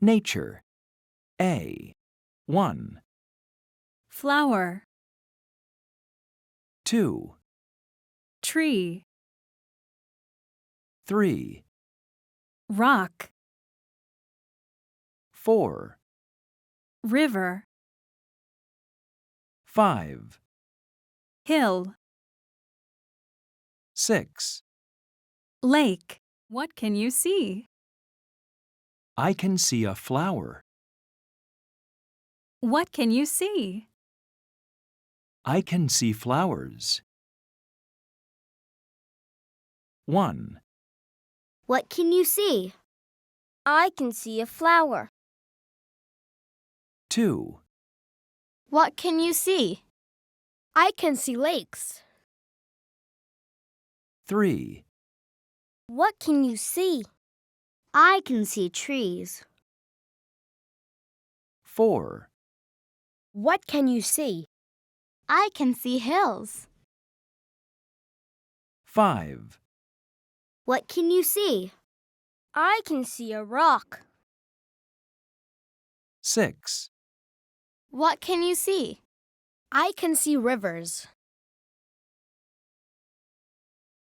Nature. A. 1, flower, 2, tree, 3, rock, 4, river, 5, hill, 6. lake. What can you see? I can see a flower. What can you see? I can see flowers. 1, What can you see? I can see a flower. 2, What can you see? I can see lakes. 3, What can you see? I can see trees. 4, What can you see? I can see hills. 5, What can you see? I can see a rock. 6. What can you see? I can see rivers.